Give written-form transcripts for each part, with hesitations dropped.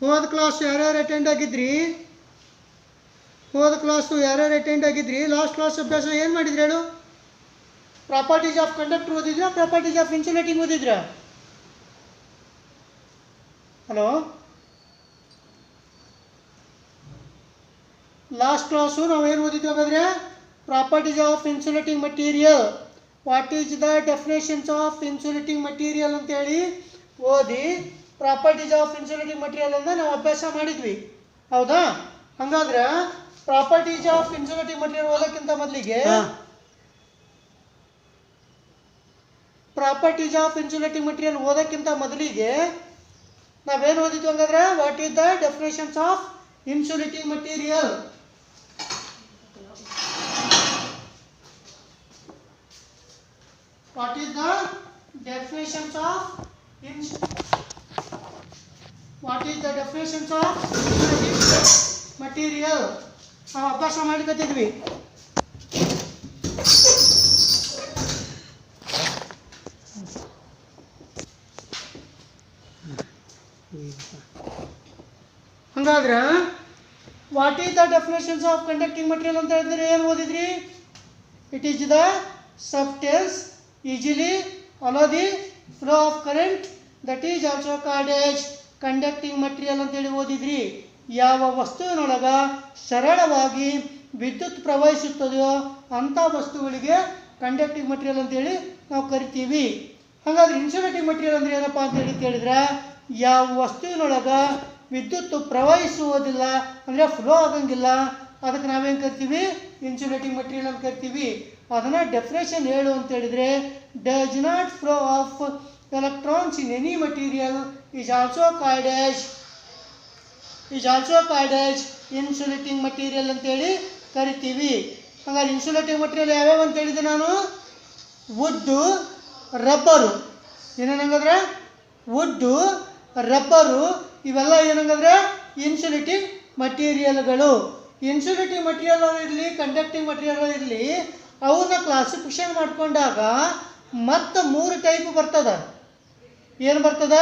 ಹೋದ ಕ್ಲಾಸ್ ಯಾರ್ಯಾರು ಅಟೆಂಡ್ ಆಗಿದ್ರಿ? ಹೋದ ಕ್ಲಾಸು ಯಾರ್ಯಾರು ಅಟೆಂಡ್ ಆಗಿದ್ರಿ? ಲಾಸ್ಟ್ ಕ್ಲಾಸ್ ಅಭ್ಯಾಸ ಏನು ಮಾಡಿದ್ರಿ ಹೇಳು? ಪ್ರಾಪರ್ಟೀಸ್ ಆಫ್ ಕಂಡಕ್ಟರ್ ಓದಿದ್ರಾ? ಪ್ರಾಪರ್ಟೀಸ್ ಆಫ್ ಇನ್ಸುಲೇಟಿಂಗ್ ಓದಿದ್ರಾ? ಹಲೋ, ಲಾಸ್ಟ್ ಕ್ಲಾಸು ನಾವೇನು ಓದಿದ್ವಿ ಹಾಗಾದರೆ? Properties of insulating material, what is the definitions of insulating material ಅಂತೇಳಿ ಓದಿ ಪ್ರಾಪರ್ಟೀಸ್ ಆಫ್ ಇನ್ಸುಲೇಟಿಂಗ್ ಮಟೀರಿಯಲ್ ಅನ್ನು ನಾವು ಅಭ್ಯಾಸ ಮಾಡಿದ್ವಿ, ಹೌದಾ? ಹಾಗಾದ್ರೆ ಪ್ರಾಪರ್ಟೀಸ್ ಆಫ್ ಇನ್ಸುಲೇಟಿಂಗ್ ಮಟೀರಿಯಲ್ ಓದೋಕ್ಕಿಂತ ಮೊದಲಿಗೆ ನಾವೇನು ಓದಿದ್ವಿ ಹಂಗಾದ್ರೆ? What is the definitions of insulating material? What is the definitions of insulating material? ನಾವು ಅಭ್ಯಾಸ ಮಾಡಿಕತ್ತಿದ್ವಿ. ಹಂಗಾದ್ರೆ what is the definitions of conducting material ಅಂತ ಹೇಳಿದ್ರೆ ಏನು ಓದಿದ್ರಿ? It is the substance easily allow the flow of current, that is also called as conducting material ಅಂತೇಳಿ ಓದಿದ್ರಿ. ಯಾವ ವಸ್ತುವಿನೊಳಗ ಸರಳವಾಗಿ ವಿದ್ಯುತ್ ಪ್ರವಹಿಸುತ್ತದೆಯೋ ಅಂಥ ವಸ್ತುಗಳಿಗೆ ಕಂಡಕ್ಟಿಂಗ್ ಮಟೀರಿಯಲ್ ಅಂತೇಳಿ ನಾವು ಕರಿತೀವಿ. ಹಾಗಾದ್ರೆ ಇನ್ಸುಲೇಟಿಂಗ್ ಮಟೀರಿಯಲ್ ಅಂದರೆ ಏನಪ್ಪ ಅಂತೇಳಿ ಕೇಳಿದ್ರೆ, ಯಾವ ವಸ್ತುವಿನೊಳಗ ವಿದ್ಯುತ್ ಪ್ರವಹಿಸುವುದಿಲ್ಲ ಅಂದರೆ ಫ್ಲೋ ಆಗಂಗಿಲ್ಲ, ಅದಕ್ಕೆ ನಾವೇನು ಕರಿತೀವಿ? ಇನ್ಸುಲೇಟಿಂಗ್ ಮಟೀರಿಯಲ್ ಅಂತ ಕರಿತೀವಿ. ಅದನ್ನು ಡೆಫಿನೇಷನ್ ಹೇಳು ಅಂತ ಹೇಳಿದರೆ, does not flow of electrons in any material is also called as insulating material ಅಂತೇಳಿ ಕರಿತೀವಿ. ಹಾಗಾದ್ರೆ ಇನ್ಸುಲೇಟಿಂಗ್ ಮಟೀರಿಯಲ್ ಯಾವ್ಯಾವ ಅಂತ ಹೇಳಿದೆ ನಾನು? Wood, rubber. ಏನೇನಂಗಂದ್ರೆ ವುಡ್ಡು, ರಬ್ಬರು ಇವೆಲ್ಲ ಏನಂಗಂದ್ರೆ ಇನ್ಸುಲೇಟಿಂಗ್ ಮಟೀರಿಯಲ್ಗಳು. ಇನ್ಸುಲೇಟಿಂಗ್ ಮಟೀರಿಯಲ್ ಇರಲಿ, ಕಂಡಕ್ಟಿಂಗ್ ಮಟೀರಿಯಲ್ ಇರಲಿ, ಅವನ್ನ ಕ್ಲಾಸಿಫಿಕೇಶನ್ ಮಾಡ್ಕೊಂಡಾಗ ಮತ್ತೆ 3 ಟೈಪ್ ಬರ್ತದ. ಏನು ಬರ್ತದ?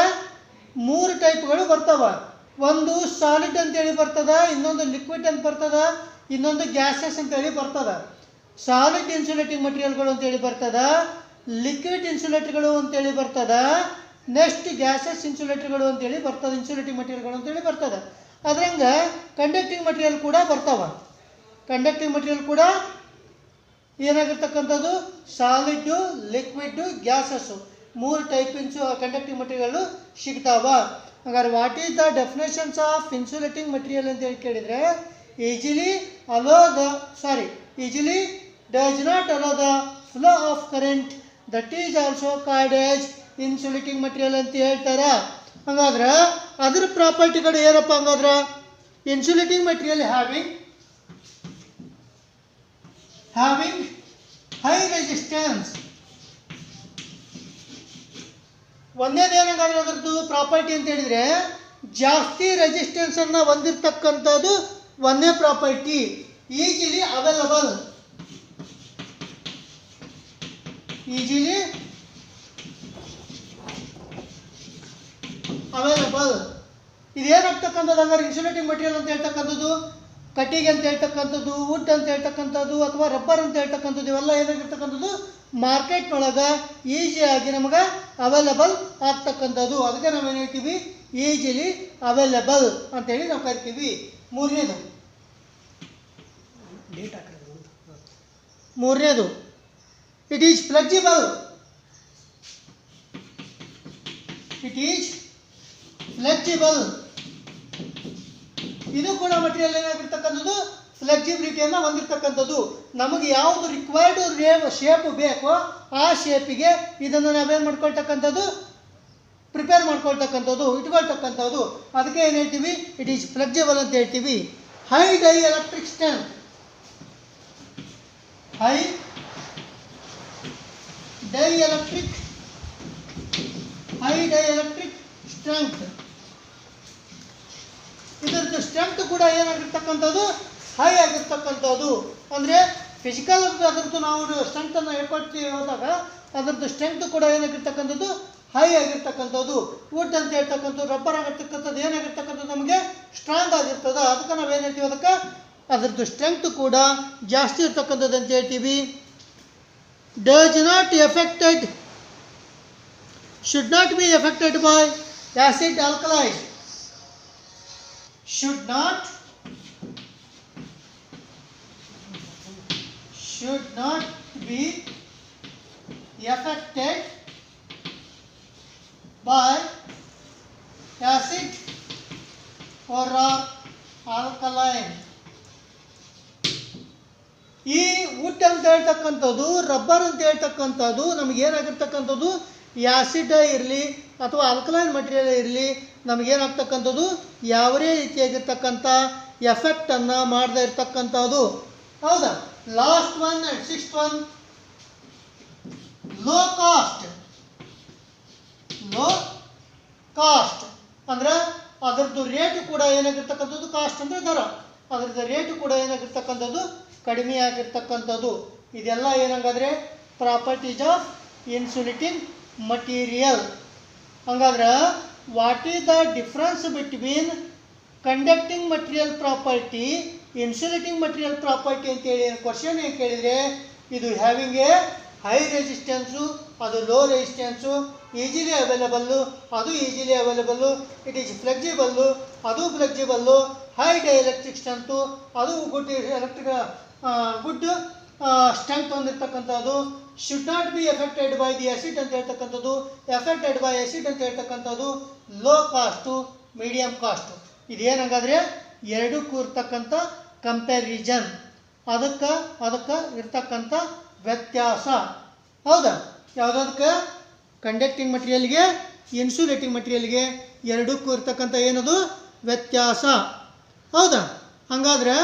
3 ಟೈಪ್ಗಳು ಬರ್ತವ. ಒಂದು ಸಾಲಿಡ್ ಅಂತೇಳಿ ಬರ್ತದ, ಇನ್ನೊಂದು ಲಿಕ್ವಿಡ್ ಅಂತ ಬರ್ತದ, ಇನ್ನೊಂದು ಗ್ಯಾಸಸ್ ಅಂತೇಳಿ ಬರ್ತದ. ಸಾಲಿಡ್ ಇನ್ಸುಲೇಟಿಂಗ್ ಮಟೀರಿಯಲ್ಗಳು ಅಂತೇಳಿ ಬರ್ತದ, ಲಿಕ್ವಿಡ್ ಇನ್ಸುಲೇಟರ್ಗಳು ಅಂತೇಳಿ ಬರ್ತದ, ನೆಕ್ಸ್ಟ್ ಗ್ಯಾಸಸ್ ಇನ್ಸುಲೇಟರ್ಗಳು ಅಂತೇಳಿ ಬರ್ತದ, ಇನ್ಸುಲೇಟಿಂಗ್ ಮಟೀರಿಯಲ್ಗಳು ಅಂತೇಳಿ ಬರ್ತದ. ಅದ್ರಂಗ ಕಂಡಕ್ಟಿಂಗ್ ಮಟೀರಿಯಲ್ ಕೂಡ ಬರ್ತಾವ. ಕಂಡಕ್ಟಿಂಗ್ ಮಟೀರಿಯಲ್ ಕೂಡ ಏನಾಗಿರ್ತಕ್ಕಂಥದ್ದು? Solid, liquid, gases 3 type conducting material ಸಿಗ್ತಾವ. ಹಾಗಾದ್ರೆ what is the definitions of insulating material ಅಂತ ಹೇಳಿ ಕೇಳಿದರೆ, easily does not allow the flow of current, that is also called as insulating material ಅಂತ ಹೇಳ್ತಾರೆ. ಹಾಗಾದ್ರೆ ಅದ್ರ ಪ್ರಾಪರ್ಟಿಗಳು ಏನಪ್ಪ? ಹಂಗಾದ್ರೆ insulating material having high resistance. ಒಂದೇದೇನಂಗಾದ್ರೆ ಅದರದ್ದು ಪ್ರಾಪರ್ಟಿ ಅಂತ ಹೇಳಿದರೆ, ಜಾಸ್ತಿ ರೆಸಿಸ್ಟೆನ್ಸನ್ನು ಹೊಂದಿರತಕ್ಕಂಥದ್ದು ಒಂದೇ ಪ್ರಾಪರ್ಟಿ. Easily available. ಇದೇನಾಗ್ತಕ್ಕಂಥದ್ದು? ಹಂಗಾರೆ ಇನ್ಸುಲೇಟಿಂಗ್ ಮಟೀರಿಯಲ್ ಅಂತ ಹೇಳ್ತಕ್ಕಂಥದ್ದು ಕಟ್ಟಿಗೆ ಅಂತ ಹೇಳ್ತಕ್ಕಂಥದ್ದು, ವುಡ್ ಅಂತ ಹೇಳ್ತಕ್ಕಂಥದ್ದು, ಅಥವಾ ರಬ್ಬರ್ ಅಂತ ಹೇಳ್ತಕ್ಕಂಥದ್ದು, ಇವೆಲ್ಲ ಏನಾಗಿರ್ತಕ್ಕಂಥದ್ದು ಮಾರ್ಕೆಟ್ನೊಳಗೆ ಈಸಿಯಾಗಿ ನಮಗೆ ಅವೈಲಬಲ್ ಆಗ್ತಕ್ಕಂಥದ್ದು. ಅದಕ್ಕೆ ನಾವೇನು ಹೇಳ್ತೀವಿ? ಈಸಿಲಿ ಅವೈಲಬಲ್ ಅಂತೇಳಿ ನಾವು ಕರಿತೀವಿ. ಮೂರನೇದು ಇಟ್ ಈಸ್ ಫ್ಲೆಕ್ಸಿಬಲ್. ಇದು ಕೂಡ ಮಟೀರಿಯಲ್ ಏನಾಗಿರ್ತಕ್ಕಂಥದ್ದು? ಫ್ಲೆಕ್ಸಿಬಿಲಿಟಿಯನ್ನು ಹೊಂದಿರತಕ್ಕಂಥದ್ದು. ನಮಗೆ ಯಾವುದು ರಿಕ್ವೈರ್ಡ್ ಶೇಪ್ ಬೇಕೋ ಆ ಶೇಪಿಗೆ ಇದನ್ನು ನಾವೇನು ಮಾಡ್ಕೊಳ್ತಕ್ಕಂಥದ್ದು? ಪ್ರಿಪೇರ್ ಮಾಡ್ಕೊಳ್ತಕ್ಕಂಥದ್ದು, ಇಟ್ಕೊಳ್ತಕ್ಕಂಥದ್ದು. ಅದಕ್ಕೆ ಏನು ಹೇಳ್ತೀವಿ? ಇಟ್ ಈಸ್ ಫ್ಲೆಕ್ಸಿಬಲ್ ಅಂತ ಹೇಳ್ತೀವಿ. High dielectric strength. High dielectric strength. ಇದರದ್ದು ಸ್ಟ್ರೆಂತ್ ಕೂಡ ಏನಾಗಿರ್ತಕ್ಕಂಥದ್ದು? ಹೈ ಆಗಿರ್ತಕ್ಕಂಥದ್ದು. ಅಂದರೆ ಫಿಸಿಕಲ್ ಅದರದ್ದು ನಾವು ಸ್ಟ್ರೆಂತನ್ನು ಹೇಳ್ಕೊಳ್ತೀವಿ ಹೋದಾಗ ಅದರದ್ದು ಸ್ಟ್ರೆಂತ್ ಕೂಡ ಏನಾಗಿರ್ತಕ್ಕಂಥದ್ದು? ಹೈ ಆಗಿರ್ತಕ್ಕಂಥದ್ದು, ವುಡ್ ಅಂತ ಹೇಳ್ತಕ್ಕಂಥದ್ದು ರಬ್ಬರ್ ಆಗಿರ್ತಕ್ಕಂಥದ್ದು ಏನಾಗಿರ್ತಕ್ಕಂಥದ್ದು ನಮಗೆ ಸ್ಟ್ರಾಂಗ್ ಆಗಿರ್ತದೆ. ಅದಕ್ಕೆ ನಾವೇನು ಹೇಳ್ತೀವಿ, ಅದಕ್ಕೆ ಅದರದ್ದು ಸ್ಟ್ರೆಂತ್ ಕೂಡ ಜಾಸ್ತಿ ಇರ್ತಕ್ಕಂಥದ್ದು ಅಂತ ಹೇಳ್ತೀವಿ. Does not affected should not be affected by acid alkalis, should not be affected by acid or alkaline. ಈ ವುಡ್ ಅಂತ ಹೇಳ್ತಕ್ಕಂಥದ್ದು ರಬ್ಬರ್ ಅಂತ ಹೇಳ್ತಕ್ಕಂಥದ್ದು ನಮಗೇನಾಗಿರ್ತಕ್ಕಂಥದ್ದು ಆ್ಯಸಿಡ್ ಇರಲಿ ಅಥವಾ ಆಲ್ಕಲೈನ್ ಮಟೀರಿಯಲ್ ಇರಲಿ ನಮಗೇನಾಗ್ತಕ್ಕಂಥದ್ದು ಯಾವುದೇ ರೀತಿಯಾಗಿರ್ತಕ್ಕಂಥ ಎಫೆಕ್ಟನ್ನು ಮಾಡದೇ ಇರ್ತಕ್ಕಂಥದ್ದು. ಹೌದಾ? Last one and sixth one, low cost ಅಂದರೆ ಅದರದ್ದು ರೇಟು ಕೂಡ ಏನಾಗಿರ್ತಕ್ಕಂಥದ್ದು, ಕಾಸ್ಟ್ ಅಂದರೆ ದರ, ಅದರದ್ದು ರೇಟು ಕೂಡ ಏನಾಗಿರ್ತಕ್ಕಂಥದ್ದು ಕಡಿಮೆ ಆಗಿರ್ತಕ್ಕಂಥದ್ದು. ಇದೆಲ್ಲ ಏನಂಗಾದ್ರೆ ಪ್ರಾಪರ್ಟೀಸ್ ಆಫ್ ಇನ್ಸುಲೇಟಿಂಗ್ ಮಟೀರಿಯಲ್. ಹಂಗಾದ್ರೆ what is the difference between conducting material property, insulating material property ಅಂತೇಳಿ ಕ್ವಶನ್ ಏನು ಕೇಳಿದರೆ, ಇದು ಹ್ಯಾವಿಂಗ್ ಎ ಹೈ ರೆಸಿಸ್ಟೆನ್ಸು, ಅದು ಲೋ ರೆಸಿಸ್ಟೆನ್ಸು, ಈಸಿಲಿ ಅವೈಲಬಲ್ಲು, ಅದು easily available, it is flexible, ಅದು ಫ್ಲೆಕ್ಸಿಬಲ್ಲು, ಹೈ ಡೈಎಲೆಕ್ಟ್ರಿಕ್ ಸ್ಟ್ರೆಂತು, ಅದು good strength ಹೊಂದಿರತಕ್ಕಂಥದ್ದು. Should not be affected by the acid ಅಂತ ಹೇಳ್ತಕ್ಕಂಥದ್ದು, ಎಫೆಕ್ಟೆಡ್ ಬೈ ಆಸಿಡ್ ಅಂತ ಹೇಳ್ತಕ್ಕಂಥದ್ದು, ಲೋ ಕಾಸ್ಟು, ಮೀಡಿಯಮ್ ಕಾಸ್ಟು. ಇದೇನಂಗಾದ್ರೆ ಎರಡಕ್ಕೂ ಇರ್ತಕ್ಕಂಥ ಕಂಪ್ಯಾರಿಸನ್, ಅದಕ್ಕೆ ಇರ್ತಕ್ಕಂಥ ವ್ಯತ್ಯಾಸ. ಹೌದಾ? ಯಾವುದಕ್ಕೆ? ಕಂಡಕ್ಟಿಂಗ್ ಮಟೀರಿಯಲ್ಗೆ, ಇನ್ಸುಲೇಟಿಂಗ್ ಮಟೀರಿಯಲ್ಗೆ ಎರಡಕ್ಕೂ ಇರ್ತಕ್ಕಂಥ ಏನದು ವ್ಯತ್ಯಾಸ. ಹೌದಾ? ಹಾಗಾದ್ರೆ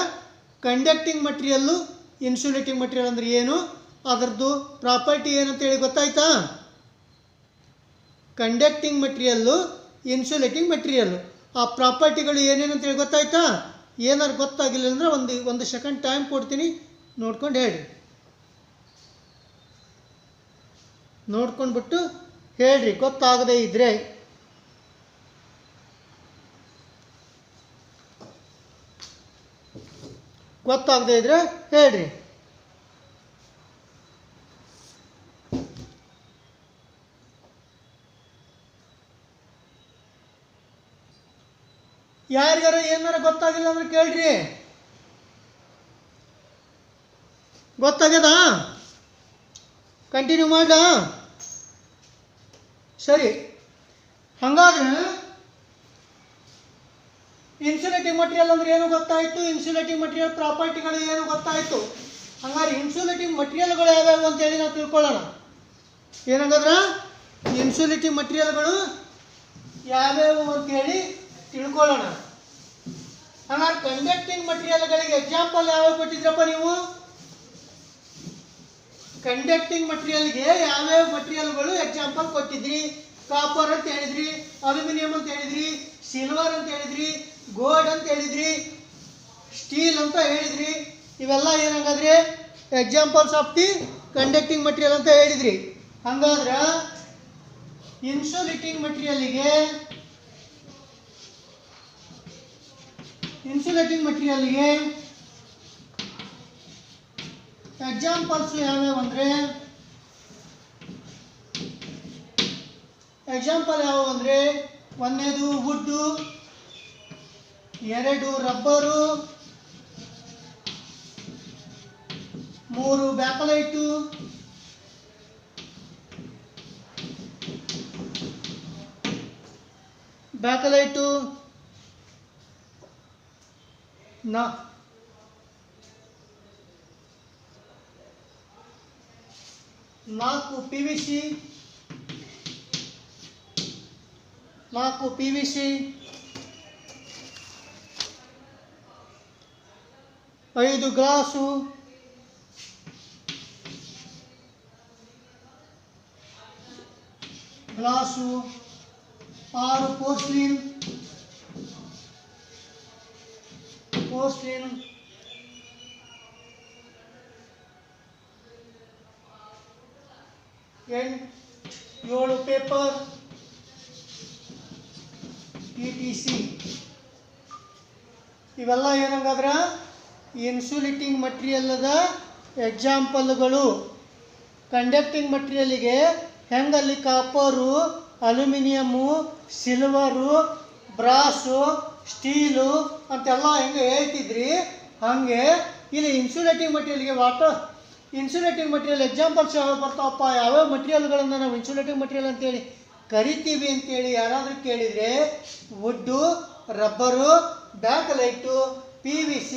ಕಂಡಕ್ಟಿಂಗ್ ಮಟೀರಿಯಲ್ಲು, ಇನ್ಸುಲೇಟಿಂಗ್ ಮಟೀರಿಯಲ್ ಅಂದರೆ ಏನು, ಅದರದ್ದು ಪ್ರಾಪರ್ಟಿ ಏನಂತೇಳಿ ಗೊತ್ತಾಯ್ತಾ? ಕಂಡಕ್ಟಿಂಗ್ ಮಟೀರಿಯಲ್ಲು, ಇನ್ಸುಲೇಟಿಂಗ್ ಮಟೀರಿಯಲ್ಲು, ಆ ಪ್ರಾಪರ್ಟಿಗಳು ಏನೇನಂತೇಳಿ ಗೊತ್ತಾಯ್ತಾ? ಏನಾರು ಗೊತ್ತಾಗಿಲ್ಲ ಅಂದರೆ ಒಂದು ಸೆಕೆಂಡ್ ಟೈಮ್ ಕೊಡ್ತೀನಿ, ನೋಡ್ಕೊಂಡು ಹೇಳಿ, ನೋಡ್ಕೊಂಡ್ಬಿಟ್ಟು ಹೇಳ್ರಿ ಗೊತ್ತಾಗದೇ ಇದ್ರೆ. ಗೊತ್ತಾಗದೇ ಇದ್ರೆ ಹೇಳ್ರಿ. ಯಾರಿಗಾರ ಏನಾರ ಗೊತ್ತಾಗಿಲ್ಲ ಅಂದ್ರೆ ಕೇಳ್ರಿ. ಗೊತ್ತಾಗ್ಯದ? ಕಂಟಿನ್ಯೂ ಮಾಡ. ಸರಿ, ಹಾಗಾದ್ರೆ ಇನ್ಸುಲೇಟಿಂಗ್ ಮಟೀರಿಯಲ್ ಅಂದ್ರೆ ಏನು ಗೊತ್ತಾಯಿತು, ಇನ್ಸುಲೇಟಿಂಗ್ ಮಟೀರಿಯಲ್ ಪ್ರಾಪರ್ಟಿಗಳು ಏನು ಗೊತ್ತಾಯಿತು. ಹಂಗಾರೆ ಇನ್ಸುಲೇಟಿಂಗ್ ಮಟೀರಿಯಲ್ಗಳು ಯಾವ್ಯಾವು ಅಂತೇಳಿ ನಾವು ತಿಳ್ಕೊಳ್ಳೋಣ. ಏನಂಗಂದ್ರೆ ಇನ್ಸುಲೇಟಿಂಗ್ ಮಟೀರಿಯಲ್ಗಳು ಯಾವ್ಯಾವು ಅಂತೇಳಿ ತಿಳ್ಕೊಳ್ಳೋಣ. ಹಂಗಾರೆ ಕಂಡಕ್ಟಿಂಗ್ ಮಟೀರಿಯಲ್ಗಳಿಗೆ ಎಕ್ಸಾಂಪಲ್ ಯಾವ್ಯಾವ ಕೊಟ್ಟಿದ್ರಪ್ಪ ನೀವು? ಕಂಡಕ್ಟಿಂಗ್ ಮಟೀರಿಯಲ್ಗೆ ಯಾವ್ಯಾವ ಮಟೀರಿಯಲ್ಗಳು ಎಕ್ಸಾಂಪಲ್ ಕೊಟ್ಟಿದ್ರಿ? ಕಾಪರ್ ಅಂತ ಹೇಳಿದ್ರಿ, ಅಲ್ಯೂಮಿನಿಯಂ ಅಂತ ಹೇಳಿದ್ರಿ, ಸಿಲ್ವರ್ ಅಂತ ಹೇಳಿದ್ರಿ, ಗೋಲ್ಡ್ ಅಂತ ಹೇಳಿದ್ರಿ, ಸ್ಟೀಲ್ ಅಂತ ಹೇಳಿದ್ರಿ. ಇವೆಲ್ಲ ಏನಂಗಾದ್ರೆ examples of the conducting material ಅಂತ ಹೇಳಿದ್ರಿ. ಹಂಗಾದ್ರೆ ಇನ್ಸುಲೇಟಿಂಗ್ ಮಟೀರಿಯಲ್ಗೆ ಎಕ್ಸಾಂಪಲ್ಸ್ ಯಾವ್ಯಾವ ಅಂದರೆ, ಒಂದನೇದು ವುಡ್ಡು, ಎರಡು ರಬ್ಬರು, ಮೂರು ಬ್ಯಾಕಲೈಟು, ನಾಲ್ಕು PVC, 5 glass, 6 porcelain, 7 paper, ETC. ಇವೆಲ್ಲ ಏನಂಗಾದ್ರೆ ಇನ್ಸುಲೇಟಿಂಗ್ ಮಟೀರಿಯಲ್ದ ಎಕ್ಸಾಂಪಲ್ಗಳು. ಕಂಡಕ್ಟಿಂಗ್ ಮಟೀರಿಯಲ್ಗೆ ಹೆಂಗಲ್ಲಿ copper, aluminium, silver, brass, steel ಅಂತೆಲ್ಲ ಹೆಂಗೆ ಹೇಳ್ತಿದ್ರಿ, ಹಾಗೆ ಇಲ್ಲಿ ಇನ್ಸುಲೇಟಿಂಗ್ ಮಟೀರಿಯಲ್ಗೆ ಇನ್ಸುಲೇಟಿಂಗ್ ಮಟೀರಿಯಲ್ ಎಕ್ಸಾಂಪಲ್ಸ್ ಯಾವ ಬರ್ತಾವಪ್ಪ, ಯಾವ್ಯಾವ ಮಟೀರಿಯಲ್ಗಳನ್ನು ನಾವು ಇನ್ಸುಲೇಟಿಂಗ್ ಮಟೀರಿಯಲ್ ಅಂತೇಳಿ ಕರಿತೀವಿ ಅಂತೇಳಿ ಯಾರಾದರೂ ಕೇಳಿದರೆ wood, rubber, bakelite, PVC,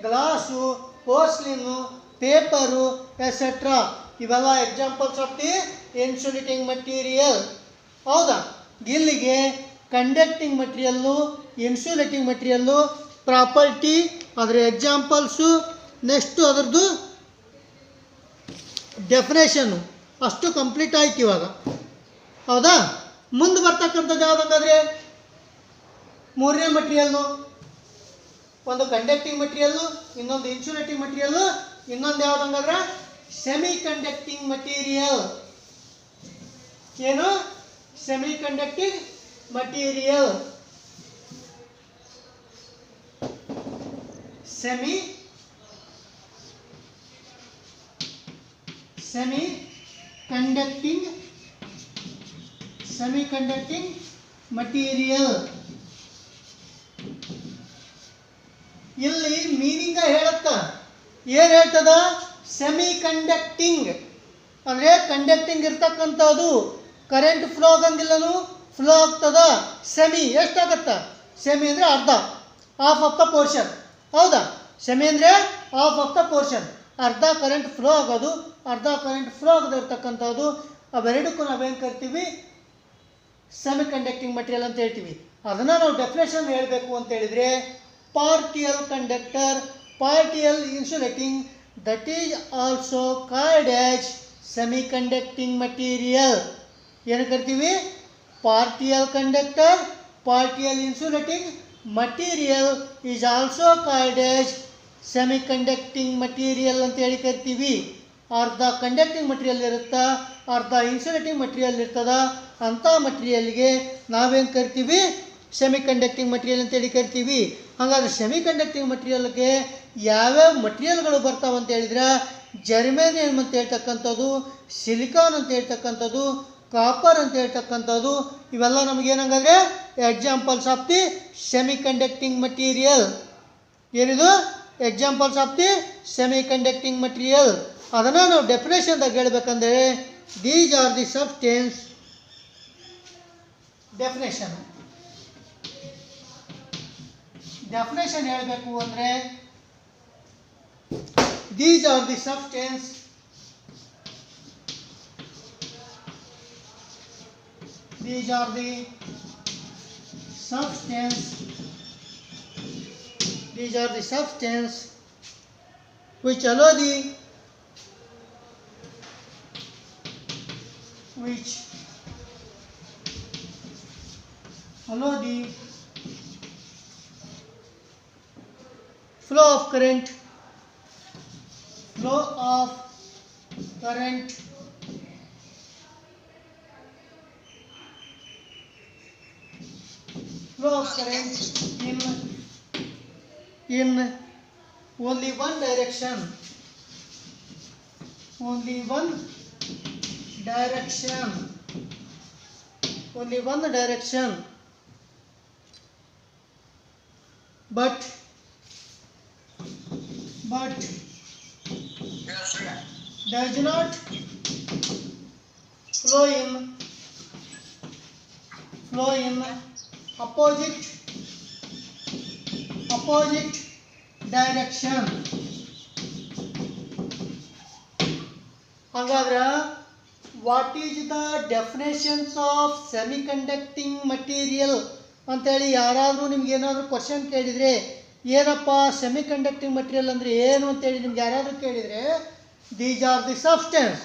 glass, porcelain, paper etcetera ಇವೆಲ್ಲ examples of the insulating material. ಹೌದಾ? ಇಲ್ಲಿಗೆ conducting material, insulating material, property, ಅದರ ಎಕ್ಸಾಂಪಲ್ಸು, ನೆಕ್ಸ್ಟು ಅದರದ್ದು ಡೆಫಿನೇಷನ್ನು ಅಷ್ಟು ಕಂಪ್ಲೀಟ್ ಆಯ್ತು ಇವಾಗ. ಹೌದಾ? ಮುಂದೆ ಬರ್ತಕ್ಕಂಥದ್ದು ಯಾವುದಂಗಾದ್ರೆ ಮೂರನೇ ಮಟೀರಿಯಲ್ಲು, ಒಂದು ಕಂಡಕ್ಟಿಂಗ್ ಮಟೀರಿಯಲ್ಲು, ಇನ್ನೊಂದು ಇನ್ಸುಲೇಟಿಂಗ್ ಮಟೀರಿಯಲ್ಲು, ಇನ್ನೊಂದು ಯಾವುದಂಗಾದ್ರೆ ಸೆಮಿ ಕಂಡಕ್ಟಿಂಗ್ ಮಟೀರಿಯಲ್. ಏನು? Semi conducting material. Semi conducting material. ಇಲ್ಲಿ ಮೀನಿಂಗ ಹೇಳತ್ತ ಏನು ಹೇಳ್ತದ? ಸೆಮಿ ಕಂಡಕ್ಟಿಂಗ್ ಅಂದರೆ ಕಂಡಕ್ಟಿಂಗ್ ಇರ್ತಕ್ಕಂಥದ್ದು. ಕರೆಂಟ್ ಫ್ಲೋ ಆಗಂಗಿಲ್ಲನು, ಫ್ಲೋ ಆಗ್ತದ. ಸೆಮಿ ಎಷ್ಟಾಗತ್ತ? ಸೆಮಿ ಅಂದರೆ ಅರ್ಧ, ಹಾಫ್ ಆಫ್ ದ ಪೋರ್ಷನ್. ಹೌದಾ? ಸೆಮಿ ಅಂದರೆ ಹಾಫ್ ಆಫ್ ದ ಪೋರ್ಷನ್. ಅರ್ಧ ಕರೆಂಟ್ ಫ್ಲೋ ಆಗೋದು, ಅರ್ಧ ಕರೆಂಟ್ ಫ್ಲೋ ಆಗದೆ ಇರ್ತಕ್ಕಂಥದ್ದು. ಅವೆರಡಕ್ಕೂ ನಾವೇನು ಕರಿತೀವಿ? ಸೆಮಿ ಕಂಡಕ್ಟಿಂಗ್ ಮಟೀರಿಯಲ್ ಅಂತ ಹೇಳ್ತೀವಿ. ಅದನ್ನು ನಾವು ಡೆಫಿನೇಷನ್ ಹೇಳಬೇಕು ಅಂತ ಹೇಳಿದರೆ partial conductor, partial insulating, that is also called as semi conducting material. ಏನು ಕರಿತೀವಿ? Partial conductor, partial insulating material is also called as semi conducting material ಅಂತ ಹೇಳಿ ಕರಿತೀವಿ. ಅರ್ಧ ಕಂಡಕ್ಟಿಂಗ್ ಮಟೀರಿಯಲ್ ಇರುತ್ತಾ, ಅರ್ಧ ಇನ್ಸುಲೇಟಿಂಗ್ ಮಟೀರಿಯಲ್ ಇರ್ತದ. ಅಂಥ ಮಟೀರಿಯಲ್ಗೆ ನಾವೇನು ಕರಿತೀವಿ? ಸೆಮಿ ಕಂಡಕ್ಟಿಂಗ್ ಮಟೀರಿಯಲ್ ಅಂತೇಳಿ ಕರಿತೀವಿ. ಹಾಗಾದ್ರೆ ಸೆಮಿ ಕಂಡಕ್ಟಿಂಗ್ ಮಟೀರಿಯಲ್ಗೆ ಯಾವ್ಯಾವ ಮಟೀರಿಯಲ್ಗಳು ಬರ್ತಾವೆ ಅಂತ ಹೇಳಿದ್ರೆ ಜರ್ಮೇನಿಯಮ್ ಅಂತ ಹೇಳ್ತಕ್ಕಂಥದ್ದು, ಸಿಲಿಕಾನ್ ಅಂತ ಹೇಳ್ತಕ್ಕಂಥದ್ದು, ಕಾಪರ್ ಅಂತ ಹೇಳ್ತಕ್ಕಂಥದ್ದು, ಇವೆಲ್ಲ ನಮಗೇನಂಗಾದ್ರೆ examples of the semi conducting material. ಏನಿದು? Examples of the semi conducting material. ಅದನ್ನು ನಾವು ಡೆಫಿನೇಷನ್ದಾಗ ಹೇಳ್ಬೇಕಂದ್ರೆ these are the substance. Definition ಹೇಳಬೇಕು ಅಂದರೆ these are the substance which allow the flow of current in only one direction. But does not flow in opposite direction. ಹಾಗಾದ್ರೆ what is the definitions of semi conducting material ಅಂತೇಳಿ ಯಾರಾದರೂ ನಿಮ್ಗೆ ಏನಾದರೂ question ಕೇಳಿದರೆ, ಏನಪ್ಪ semi conducting material ಅಂದರೆ ಏನು ಅಂತೇಳಿ ನಿಮ್ಗೆ ಯಾರಾದರೂ ಕೇಳಿದರೆ, ದೀಸ್ ಆರ್ ದಿ ಸಬ್ಸ್ಟೆನ್ಸ್,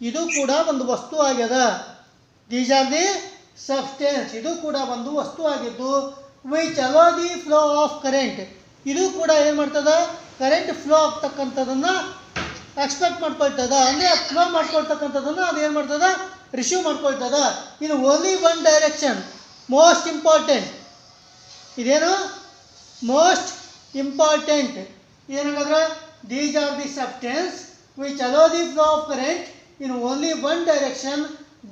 ಇದು ಕೂಡ ಒಂದು ವಸ್ತು ಆಗ್ಯದ. ದೀಸ್ ಆರ್ ದಿ ಸಬ್ಸ್ಟೆನ್ಸ್, ಇದು ಕೂಡ ಒಂದು ವಸ್ತು ಆಗಿದ್ದು, which allow the flow of current, ಇದು ಕೂಡ ಏನು ಮಾಡ್ತದ? ಕರೆಂಟ್ ಫ್ಲೋ ಆಗ್ತಕ್ಕಂಥದ್ದನ್ನು ಎಕ್ಸ್ಪೆಕ್ಟ್ ಮಾಡ್ಕೊಳ್ತದ. ಅಂದರೆ ಫ್ಲೋ ಮಾಡ್ಕೊಳ್ತಕ್ಕಂಥದ್ದನ್ನು ಅದು ಏನು ಮಾಡ್ತದ? ರಿಸೀವ್ ಮಾಡ್ಕೊಳ್ತದ. ಇದು only one direction. Most important, ಇದೇನು ಮೋಸ್ಟ್ ಇಂಪಾರ್ಟೆಂಟ್. ಏನಂದ್ರೆ these are the substance which allow the flow of current in only one direction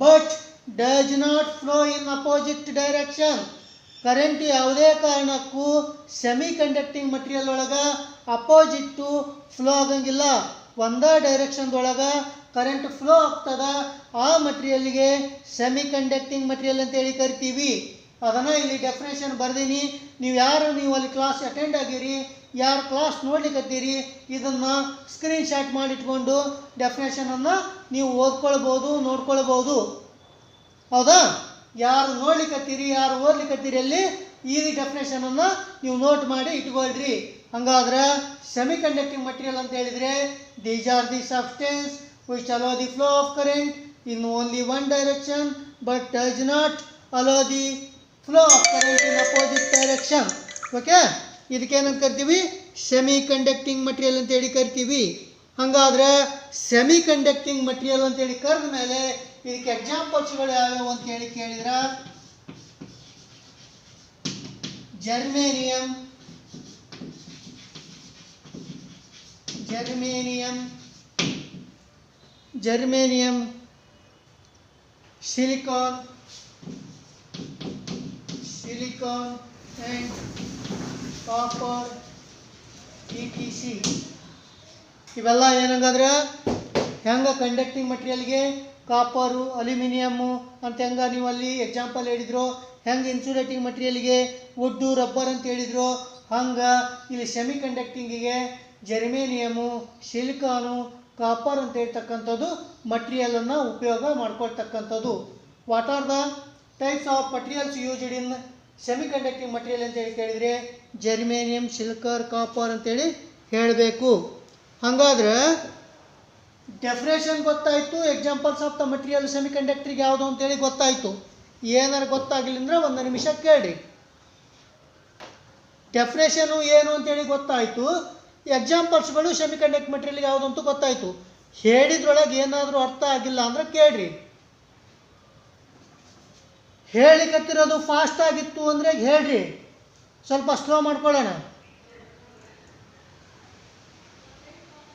but does not flow in opposite direction. Current ಯಾವುದೇ ಕಾರಣಕ್ಕೂ ಸೆಮಿ ಕಂಡಕ್ಟಿಂಗ್ ಮಟೀರಿಯಲ್ ಒಳಗೆ opposite flow ಆಗಂಗಿಲ್ಲ. ಒಂದೇ ಡೈರೆಕ್ಷನ್ದೊಳಗೆ current flow ಆಗ್ತದ. ಆ ಮಟೀರಿಯಲ್ಗೆ semi conducting material ಅಂತೇಳಿ ಕರಿತೀವಿ. ಅದನ್ನು ಇಲ್ಲಿ ಡೆಫಿನೇಷನ್ ಬರ್ದೀನಿ. ನೀವು ಅಲ್ಲಿ ಕ್ಲಾಸ್ ಅಟೆಂಡ್ ಆಗಿರಿ, ಯಾರು ಕ್ಲಾಸ್ ನೋಡ್ಲಿಕ್ಕತ್ತೀರಿ, ಇದನ್ನು ಸ್ಕ್ರೀನ್ಶಾಟ್ ಮಾಡಿಟ್ಕೊಂಡು ಡೆಫಿನೇಷನನ್ನು ನೀವು ಓದ್ಕೊಳ್ಬೋದು, ನೋಡ್ಕೊಳ್ಬೋದು. ಹೌದಾ? ಯಾರು ನೋಡ್ಲಿಕ್ಕತ್ತೀರಿ, ಯಾರು ಓದ್ಲಿಕ್ಕತ್ತೀರಿ ಅಲ್ಲಿ ಈ ಡೆಫಿನೇಷನನ್ನು ನೀವು ನೋಟ್ ಮಾಡಿ ಇಟ್ಕೊಳ್ರಿ. ಹಂಗಾದ್ರೆ ಸೆಮಿ ಕಂಡಕ್ಟಿಂಗ್ ಮಟೀರಿಯಲ್ ಅಂತ ಹೇಳಿದರೆ these are the substance which allow the flow of current in only one direction but does not allow the flow of current in opposite direction. Okay, ಇದಕ್ಕೇನಂತ ಕರಿತೀವಿ? ಸೆಮಿ ಕಂಡಕ್ಟಿಂಗ್ ಮಟೀರಿಯಲ್ ಅಂತೇಳಿ ಕರಿತೀವಿ. ಹಾಗಾದ್ರೆ semi conducting material ಅಂತೇಳಿ ಕರೆದ ಮೇಲೆ ಇದಕ್ಕೆ ಎಕ್ಸಾಂಪಲ್ಸ್ಗಳು ಯಾವ್ಯಾವು ಅಂತೇಳಿ ಕೇಳಿದ್ರೆ germanium, silicon and copper etc. ಇವೆಲ್ಲ ಏನಂಗಾದ್ರೆ ಹೆಂಗೆ ಕಂಡಕ್ಟಿಂಗ್ ಮಟೀರಿಯಲ್ಗೆ ಕಾಪರು, ಅಲ್ಯೂಮಿನಿಯಮ್ಮು ಅಂತ ಹೆಂಗೆ ನೀವು ಅಲ್ಲಿ ಎಕ್ಸಾಂಪಲ್ ಹೇಳಿದ್ರು, ಹೆಂಗೆ ಇನ್ಸುಲೇಟಿಂಗ್ ಮಟೀರಿಯಲ್ಗೆ ವುಡ್ಡು, ರಬ್ಬರ್ ಅಂತ ಹೇಳಿದ್ರು, ಹಂಗೆ ಇಲ್ಲಿ ಸೆಮಿ ಕಂಡಕ್ಟಿಂಗಿಗೆ ಜರ್ಮೇನಿಯಮು, ಸಿಲಿಕಾನು, ಕಾಪರ್ ಅಂತ ಹೇಳ್ತಕ್ಕಂಥದ್ದು ಮಟೀರಿಯಲನ್ನು ಉಪಯೋಗ ಮಾಡ್ಕೊಳ್ತಕ್ಕಂಥದ್ದು. What are the types of materials used in semi conducting material ಅಂತೇಳಿ ಕೇಳಿದರೆ ಜರ್ಮೇನಿಯಂ, ಸಿಲಿಕರ್, ಕಾಪರ್ ಅಂತೇಳಿ ಹೇಳಬೇಕು. ಹಾಗಾದ್ರೆ ಡೆಫಿನೇಷನ್ ಗೊತ್ತಾಯಿತು, examples of the material semi ಕಂಡಕ್ಟ್ರಿಗೆ ಯಾವುದು ಅಂತೇಳಿ ಗೊತ್ತಾಯಿತು. ಏನಾರು ಗೊತ್ತಾಗಲಿಲ್ಲ ಅಂದರೆ 1 ನಿಮಿಷ ಕೇಳಿ. ಡೆಫಿನೇಷನು ಏನು ಅಂತೇಳಿ ಗೊತ್ತಾಯಿತು, ಎಕ್ಸಾಂಪಲ್ಸ್ಗಳು ಸೆಮಿ ಕಂಡಕ್ಟ್ ಮಟೀರಿಯಲ್ಗೆ ಯಾವುದು ಅಂತ ಗೊತ್ತಾಯಿತು. ಹೇಳಿದ್ರೊಳಗೆ ಏನಾದರೂ ಅರ್ಥ ಆಗಿಲ್ಲ ಅಂದರೆ ಕೇಳ್ರಿ. ಹೇಳಿಕತ್ತಿರೋದು ಫಾಸ್ಟ್ ಆಗಿತ್ತು ಅಂದರೆ ಹೇಳ್ರಿ, ಸ್ವಲ್ಪ ಸ್ಲೋ ಮಾಡ್ಕೊಳ್ಳೋಣ.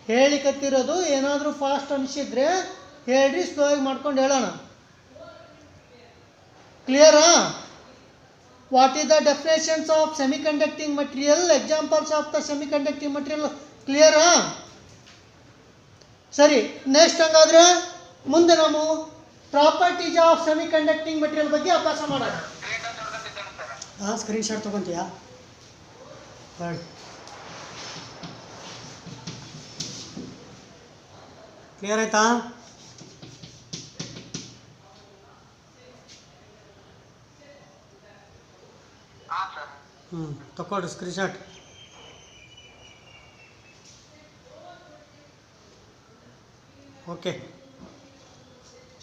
ಹೇಳಿಕತ್ತಿರೋದು ಏನಾದರೂ ಫಾಸ್ಟ್ ಅನಿಸಿದ್ರೆ ಹೇಳ್ರಿ, ಸ್ಲೋ ಆಗಿ ಮಾಡ್ಕೊಂಡು ಹೇಳೋಣ. ಕ್ಲಿಯರಾ? What is the definitions of semi conducting material, examples of the semi conducting material ಕ್ಲಿಯರಾ? ಸರಿ, ನೆಕ್ಸ್ಟ್ ಹಂಗಾದ್ರೆ ಮುಂದೆ ನಾವು properties of semi conducting material ಬಗ್ಗೆ ಅಭ್ಯಾಸ ಮಾಡೋಣ. ಸ್ಕ್ರೀನ್ಶಾಟ್ ತೊಗೊಂತೀಯಾ? ಕ್ಲಿಯರ್ ಆಯ್ತಾ? ತಗೊಳ್ರಿ ಸ್ಕ್ರೀನ್ಶಾಟ್. ಓಕೆ,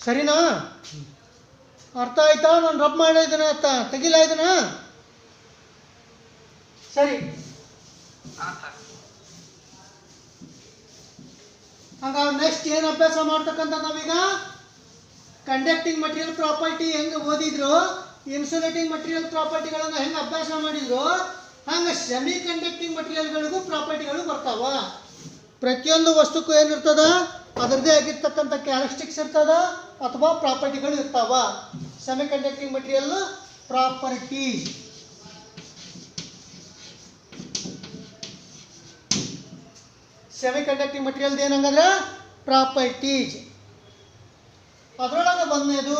ಸರಿನಾ? ಅರ್ಥ ಆಯ್ತಾ? ನಾನು ರಬ್ ಮಾಡಿದ್ದೀನಿ, ಅರ್ಥ ತೆಗಿಲ ಇದನ್ನ? ಸರಿ, ಹಾಗಾದ್ರೆ ನೆಕ್ಸ್ಟ್ ಏನು ಅಭ್ಯಾಸ ಮಾಡ್ತಕ್ಕಂಥ ನಾವೀಗ ಕಂಡಕ್ಟಿಂಗ್ ಮಟೀರಿಯಲ್ ಪ್ರಾಪರ್ಟಿ ಹೆಂಗೆ ಓದಿದ್ರು, ಇನ್ಸುಲೇಟಿಂಗ್ ಮಟೀರಿಯಲ್ ಪ್ರಾಪರ್ಟಿಗಳನ್ನು ಹೆಂಗೆ ಅಭ್ಯಾಸ ಮಾಡಿದ್ರು, ಹಂಗೆ ಸೆಮಿ ಕಂಡಕ್ಟಿಂಗ್ ಮಟೀರಿಯಲ್ಗಳಿಗೂ ಪ್ರಾಪರ್ಟಿಗಳು ಬರ್ತಾವ. ಪ್ರತಿಯೊಂದು ವಸ್ತುಕ್ಕೂ ಏನಿರ್ತದ, ಅದರದೇ ಆಗಿರ್ತಕ್ಕಂಥ ಕ್ಯಾರೆಕ್ಟರಿಸ್ಟಿಕ್ಸ್ ಇರ್ತದ ಅಥವಾ ಪ್ರಾಪರ್ಟಿಗಳು ಇರ್ತಾವ. Semi conducting material properties. Semi conducting material ಏನಂಗಂದ್ರೆ ಪ್ರಾಪರ್ಟೀಸ್. ಅದರೊಳಗೆ ಬಂದೇದು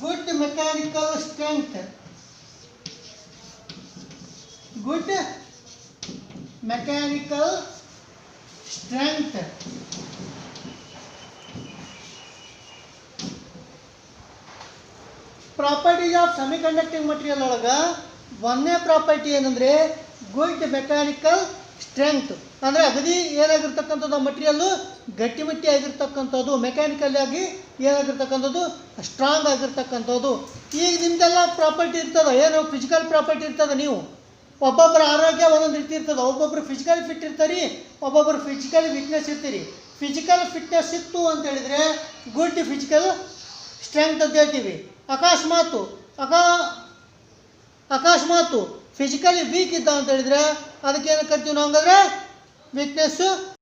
good mechanical strength. Good mechanical strength. Properties of semi conducting material ಒಳಗೆ ಒಂದನೇ ಪ್ರಾಪರ್ಟಿ ಏನಂದರೆ ಗುಡ್ ಮೆಕ್ಯಾನಿಕಲ್ ಸ್ಟ್ರೆಂತ್. ಅಂದರೆ ಅಗದಿ ಏನಾಗಿರ್ತಕ್ಕಂಥದ್ದು ಮಟೀರಿಯಲ್ಲು ಗಟ್ಟಿಮುಟ್ಟಿ ಆಗಿರ್ತಕ್ಕಂಥದ್ದು, ಮೆಕ್ಯಾನಿಕಲ್ ಆಗಿ ಏನಾಗಿರ್ತಕ್ಕಂಥದ್ದು ಸ್ಟ್ರಾಂಗ್ ಆಗಿರ್ತಕ್ಕಂಥದ್ದು. ಈಗ ನಿಮ್ದೆಲ್ಲ ಪ್ರಾಪರ್ಟಿ ಇರ್ತದೆ, ಏನು ಫಿಸಿಕಲ್ ಪ್ರಾಪರ್ಟಿ ಇರ್ತದೆ. ನೀವು ಒಬ್ಬೊಬ್ಬರ ಆರೋಗ್ಯ ಒಂದೊಂದು ರೀತಿ ಇರ್ತದೆ. ಒಬ್ಬೊಬ್ಬರು ಫಿಸಿಕಲ್ ಫಿಟ್ ಇರ್ತಾರೆ, ಒಬ್ಬೊಬ್ಬರು ಫಿಸಿಕಲ್ ವೀಕ್ನೆಸ್ ಇರ್ತೀರಿ. ಫಿಸಿಕಲ್ ಫಿಟ್ನೆಸ್ ಇತ್ತು ಅಂತ ಹೇಳಿದರೆ ಗುಡ್ ಫಿಸಿಕಲ್ ಸ್ಟ್ರೆಂತ್ ಅಂತ ಹೇಳ್ತೀವಿ. ಅಕಸ್ಮಾತ್ ಫಿಸಿಕಲಿ ವೀಕ್ ಇದ್ದ ಅಂತ ಹೇಳಿದ್ರೆ ಅದಕ್ಕೆ ಏನು ಕರಿತೀವಿ ನಾವು ಹಂಗಾದ್ರೆ ವೀಕ್ನೆಸ್ಸು